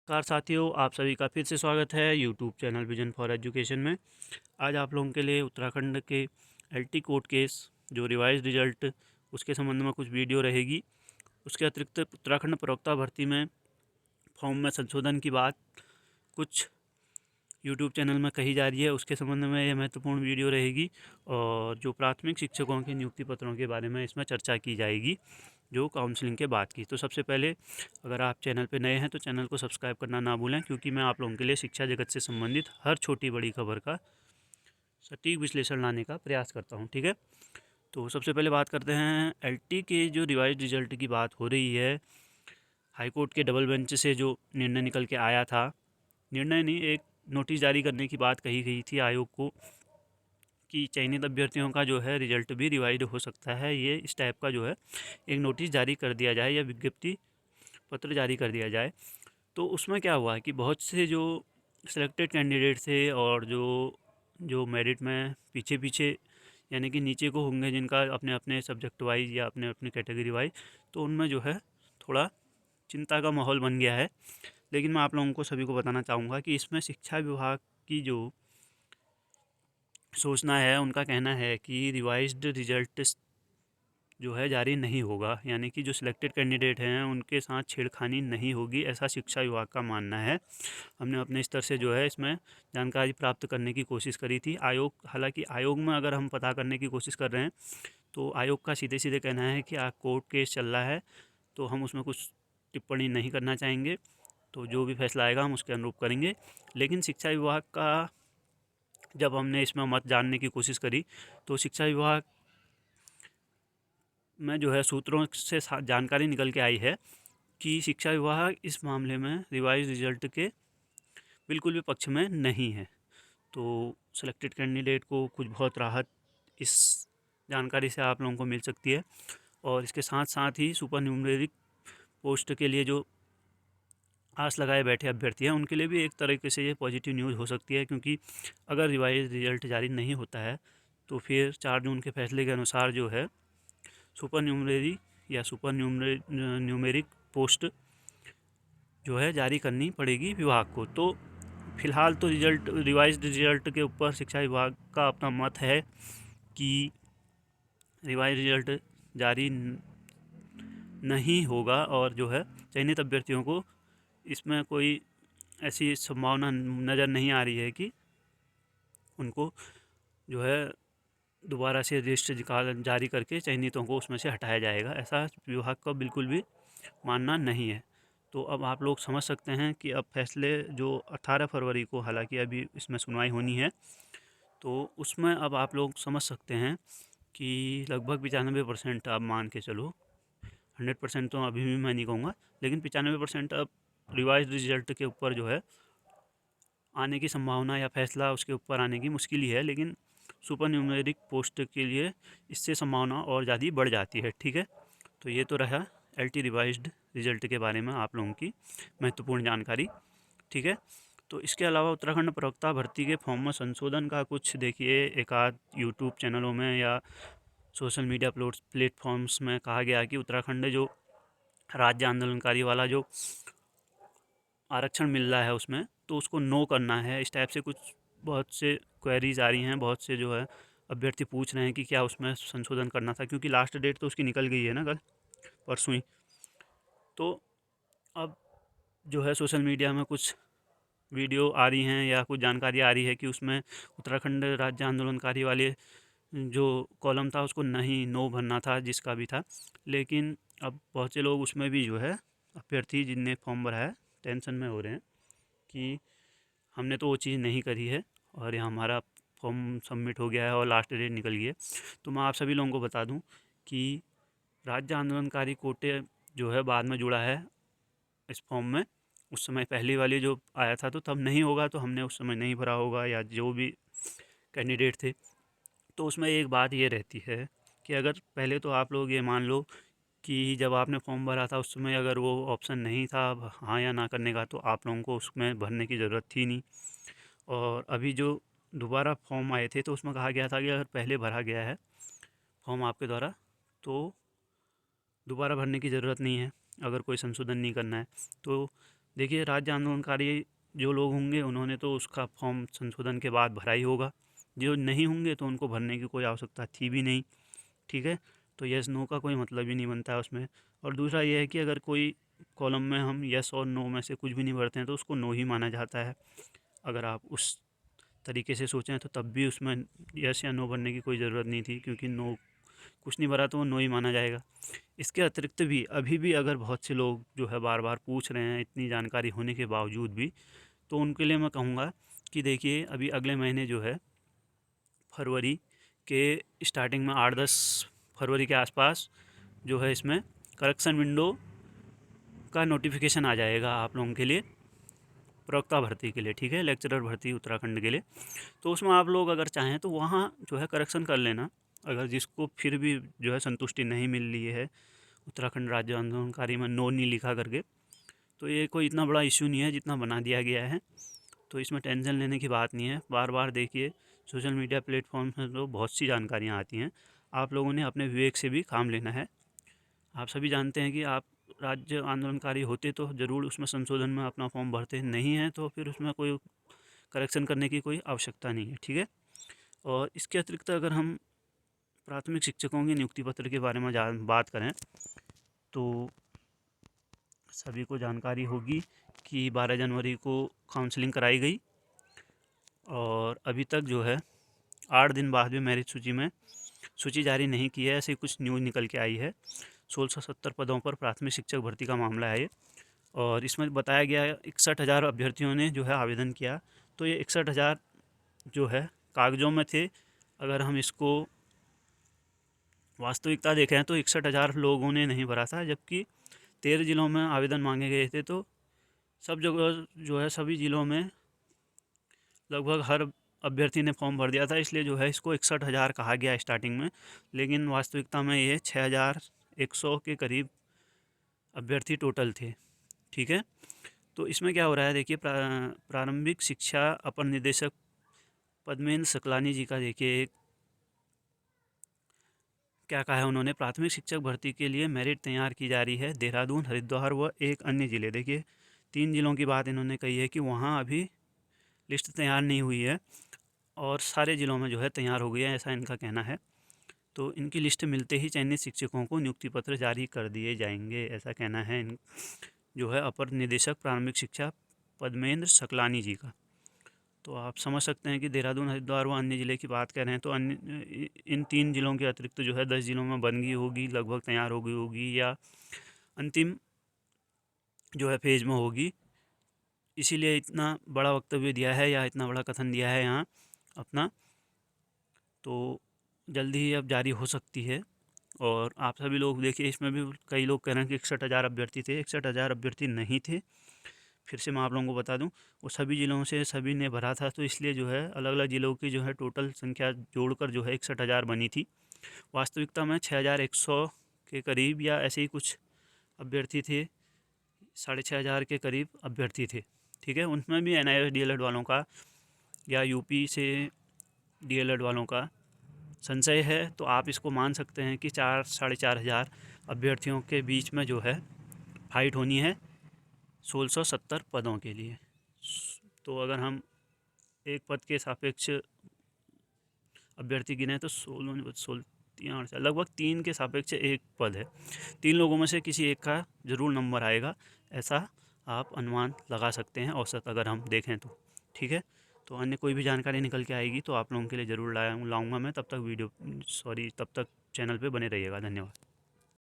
नमस्कार साथियों, आप सभी का फिर से स्वागत है YouTube channel vision for education में। आज आप लोगों के लिए उत्तराखंड के एलटी कोर्ट केस जो रिवाइज रिजल्ट उसके संबंध में कुछ वीडियो रहेगी। उसके अतिरिक्त उत्तराखंड प्रवक्ता भर्ती में फॉर्म में संशोधन की बात कुछ यूट्यूब चैनल में कही जा रही है, उसके संबंध में यह महत्वपूर्ण वीडियो रहेगी। और जो प्राथमिक शिक्षकों के नियुक्ति पत्रों के बारे में इसमें चर्चा की जाएगी, जो काउंसलिंग के बाद की। तो सबसे पहले, अगर आप चैनल पे नए हैं तो चैनल को सब्सक्राइब करना ना भूलें, क्योंकि मैं आप लोगों के लिए शिक्षा जगत से संबंधित हर छोटी बड़ी खबर का सटीक विश्लेषण लाने का प्रयास करता हूं। ठीक है, तो सबसे पहले बात करते हैं एलटी के जो रिवाइज रिजल्ट की बात हो रही है। हाईकोर्ट के डबल बेंच से जो निर्णय निकल के आया था, निर्णय नहीं, एक नोटिस जारी करने की बात कही गई थी आयोग को कि चयनित अभ्यर्थियों का जो है रिजल्ट भी रिवाइज हो सकता है। ये इस टाइप का जो है एक नोटिस जारी कर दिया जाए या विज्ञप्ति पत्र जारी कर दिया जाए। तो उसमें क्या हुआ है कि बहुत से जो सिलेक्टेड कैंडिडेट थे और जो जो मेरिट में पीछे पीछे यानी कि नीचे को होंगे, जिनका अपने अपने सब्जेक्ट वाइज या अपने अपने कैटेगरी वाइज, तो उनमें जो है थोड़ा चिंता का माहौल बन गया है। लेकिन मैं आप लोगों को सभी को बताना चाहूँगा कि इसमें शिक्षा विभाग की जो सूचना है, उनका कहना है कि रिवाइज्ड रिजल्ट जो है जारी नहीं होगा, यानी कि जो सिलेक्टेड कैंडिडेट हैं उनके साथ छेड़खानी नहीं होगी, ऐसा शिक्षा विभाग का मानना है। हमने अपने स्तर से जो है इसमें जानकारी प्राप्त करने की कोशिश करी थी। हालांकि आयोग में अगर हम पता करने की कोशिश कर रहे हैं तो आयोग का सीधे सीधे कहना है कि कोर्ट केस चल रहा है, तो हम उसमें कुछ टिप्पणी नहीं करना चाहेंगे। तो जो भी फैसला आएगा हम उसके अनुरूप करेंगे। लेकिन शिक्षा विभाग का जब हमने इसमें मत जानने की कोशिश करी, तो शिक्षा विभाग में जो है सूत्रों से जानकारी निकल के आई है कि शिक्षा विभाग इस मामले में रिवाइज रिजल्ट के बिल्कुल भी पक्ष में नहीं है। तो सेलेक्टेड कैंडिडेट को कुछ बहुत राहत इस जानकारी से आप लोगों को मिल सकती है। और इसके साथ साथ ही सुपर न्यूमेरिक पोस्ट के लिए जो आस लगाए बैठे अभ्यर्थी हैं, उनके लिए भी एक तरीके से ये पॉजिटिव न्यूज़ हो सकती है, क्योंकि अगर रिवाइज रिजल्ट जारी नहीं होता है तो फिर 4 जून के फैसले के अनुसार जो है सुपर न्यूमरी या सुपर न्यूमेरिक पोस्ट जो है जारी करनी पड़ेगी विभाग को। तो फिलहाल तो रिवाइज्ड रिजल्ट के ऊपर शिक्षा विभाग का अपना मत है कि रिवाइज रिजल्ट जारी नहीं होगा, और जो है चयनित अभ्यर्थियों को इसमें कोई ऐसी संभावना नज़र नहीं आ रही है कि उनको जो है दोबारा से लिस्ट जारी करके चयनितों को उसमें से हटाया जाएगा। ऐसा विभाग का बिल्कुल भी मानना नहीं है। तो अब आप लोग समझ सकते हैं कि अब फैसले जो 18 फरवरी को, हालांकि अभी इसमें सुनवाई होनी है, तो उसमें अब आप लोग समझ सकते हैं कि लगभग 95% आप मान के चलो, 100% तो अभी भी मैं नहीं कहूँगा, लेकिन 95% अब रिवाइज रिजल्ट के ऊपर जो है आने की संभावना या फैसला उसके ऊपर आने की मुश्किल ही है। लेकिन सुपर न्यूमेरिक पोस्ट के लिए इससे संभावना और ज़्यादा बढ़ जाती है। ठीक है, तो ये तो रहा एलटी रिवाइज्ड रिजल्ट के बारे में आप लोगों की महत्वपूर्ण जानकारी। ठीक है, तो इसके अलावा उत्तराखंड प्रवक्ता भर्ती के फॉर्म में संशोधन का कुछ देखिए, एक आध यूट्यूब चैनलों में या सोशल मीडिया प्लेटफॉर्म्स में कहा गया कि उत्तराखंड जो राज्य आंदोलनकारी वाला जो आरक्षण मिल रहा है उसमें, तो उसको नो करना है, इस टाइप से कुछ बहुत से क्वेरीज आ रही हैं। बहुत से जो है अभ्यर्थी पूछ रहे हैं कि क्या उसमें संशोधन करना था, क्योंकि लास्ट डेट तो उसकी निकल गई है ना, कल परसों ही। तो अब जो है सोशल मीडिया में कुछ वीडियो आ रही हैं या कुछ जानकारी आ रही है कि उसमें उत्तराखंड राज्य आंदोलनकारी वाले जो कॉलम था उसको नहीं, नो भरना था जिसका भी था। लेकिन अब बहुत से लोग उसमें भी जो है अभ्यर्थी जिनने फॉर्म भरा है टेंशन में हो रहे हैं कि हमने तो वो चीज़ नहीं करी है और ये हमारा फॉर्म सबमिट हो गया है और लास्ट डेट निकल गई है। तो मैं आप सभी लोगों को बता दूं कि राज्य आंदोलनकारी कोटे जो है बाद में जुड़ा है इस फॉर्म में। उस समय पहली वाली जो आया था तो तब नहीं होगा, तो हमने उस समय नहीं भरा होगा, या जो भी कैंडिडेट थे। तो उसमें एक बात ये रहती है कि अगर पहले तो आप लोग ये मान लो कि जब आपने फॉर्म भरा था उस समय अगर वो ऑप्शन नहीं था हाँ या ना करने का, तो आप लोगों को उसमें भरने की ज़रूरत थी नहीं। और अभी जो दोबारा फॉर्म आए थे तो उसमें कहा गया था कि अगर पहले भरा गया है फॉर्म आपके द्वारा, तो दोबारा भरने की ज़रूरत नहीं है अगर कोई संशोधन नहीं करना है। तो देखिए, राज्य आंदोलनकारी जो लोग होंगे उन्होंने तो उसका फॉर्म संशोधन के बाद भरा ही होगा। जो नहीं होंगे तो उनको भरने की कोई आवश्यकता थी भी नहीं। ठीक है, तो यस नो का कोई मतलब ही नहीं बनता है उसमें। और दूसरा ये है कि अगर कोई कॉलम में हम यस और नो में से कुछ भी नहीं भरते हैं तो उसको नो ही माना जाता है। अगर आप उस तरीके से सोचें तो तब भी उसमें यस या नो भरने की कोई ज़रूरत नहीं थी, क्योंकि नो कुछ नहीं भरा तो वो नो ही माना जाएगा। इसके अतिरिक्त भी अभी भी अगर बहुत से लोग जो है बार बार पूछ रहे हैं इतनी जानकारी होने के बावजूद भी, तो उनके लिए मैं कहूँगा कि देखिए, अभी अगले महीने जो है फरवरी के स्टार्टिंग में 8-10 फरवरी के आसपास जो है इसमें करेक्शन विंडो का नोटिफिकेशन आ जाएगा आप लोगों के लिए, प्रवक्ता भर्ती के लिए। ठीक है, लेक्चरर भर्ती उत्तराखंड के लिए। तो उसमें आप लोग अगर चाहें तो वहाँ जो है करेक्शन कर लेना। अगर जिसको फिर भी जो है संतुष्टि नहीं मिल रही है उत्तराखंड राज्य आंदोलनकारी में नो नहीं लिखा करके, तो ये कोई इतना बड़ा इशू नहीं है जितना बना दिया गया है। तो इसमें टेंशन लेने की बात नहीं है। बार बार देखिए, सोशल मीडिया प्लेटफॉर्म में तो बहुत सी जानकारियाँ आती हैं। आप लोगों ने अपने विवेक से भी काम लेना है। आप सभी जानते हैं कि आप राज्य आंदोलनकारी होते तो ज़रूर उसमें संशोधन में अपना फॉर्म भरते, नहीं हैं तो फिर उसमें कोई करेक्शन करने की कोई आवश्यकता नहीं है। ठीक है, और इसके अतिरिक्त अगर हम प्राथमिक शिक्षकों की नियुक्ति पत्र के बारे में बात करें तो सभी को जानकारी होगी कि 12 जनवरी को काउंसलिंग कराई गई और अभी तक जो है 8 दिन बाद भी मेरिट सूची में सूची जारी नहीं की है, ऐसी कुछ न्यूज़ निकल के आई है। 1670 पदों पर प्राथमिक शिक्षक भर्ती का मामला है ये, और इसमें बताया गया है 61,000 अभ्यर्थियों ने जो है आवेदन किया। तो ये 61,000 जो है कागज़ों में थे। अगर हम इसको वास्तविकता देखें तो 61,000 लोगों ने नहीं भरा था, जबकि 13 ज़िलों में आवेदन मांगे गए थे। तो सब जगह जो है सभी ज़िलों में लगभग हर अभ्यर्थी ने फॉर्म भर दिया था, इसलिए जो है इसको 61,000 कहा गया स्टार्टिंग में, लेकिन वास्तविकता में ये 6,100 के करीब अभ्यर्थी टोटल थे। ठीक है, तो इसमें क्या हो रहा है देखिए, प्रारंभिक शिक्षा अपर निदेशक पद्मेंद्र सकलानी जी का देखिए एक क्या कहा है उन्होंने, प्राथमिक शिक्षक भर्ती के लिए मेरिट तैयार की जा रही है। देहरादून, हरिद्वार व एक अन्य ज़िले, देखिए 3 ज़िलों की बात इन्होंने कही है कि वहाँ अभी लिस्ट तैयार नहीं हुई है और सारे ज़िलों में जो है तैयार हो गई है, ऐसा इनका कहना है। तो इनकी लिस्ट मिलते ही चयनित शिक्षकों को नियुक्ति पत्र जारी कर दिए जाएंगे, ऐसा कहना है जो है अपर निदेशक प्रारंभिक शिक्षा पद्मेंद्र सकलानी जी का। तो आप समझ सकते हैं कि देहरादून, हरिद्वार व अन्य ज़िले की बात कर रहे हैं, तो अन्य इन 3 ज़िलों के अतिरिक्त जो है 10 ज़िलों में बन गई होगी, लगभग तैयार हो गई होगी या अंतिम जो है फेज में होगी। इसीलिए इतना बड़ा वक्तव्य दिया है या इतना बड़ा कथन दिया है यहाँ अपना। तो जल्दी ही अब जारी हो सकती है। और आप सभी लोग देखिए, इसमें भी कई लोग कह रहे हैं कि 61,000 अभ्यर्थी थे। 61,000 अभ्यर्थी नहीं थे, फिर से मैं आप लोगों को बता दूं, वो सभी ज़िलों से सभी ने भरा था, तो इसलिए जो है अलग अलग ज़िलों की जो है टोटल संख्या जोड़कर जो है 61,000 बनी थी। वास्तविकता में 6,100 के करीब या ऐसे ही कुछ अभ्यर्थी थे, 6,500 के करीब अभ्यर्थी थे। ठीक है, उनमें भी NIOS DLED वालों का या यूपी से DLED वालों का संशय है, तो आप इसको मान सकते हैं कि 4-4,500 अभ्यर्थियों के बीच में जो है फाइट होनी है 1670 पदों के लिए। तो अगर हम एक पद के सापेक्ष अभ्यर्थी गिने तो 16 लगभग 3 के सापेक्ष एक पद है। 3 लोगों में से किसी एक का ज़रूर नंबर आएगा, ऐसा आप अनुमान लगा सकते हैं औसत अगर हम देखें तो। ठीक है, तो अन्य कोई भी जानकारी निकल के आएगी तो आप लोगों के लिए ज़रूर लाऊंगा मैं। तब तक चैनल पे बने रहिएगा। धन्यवाद।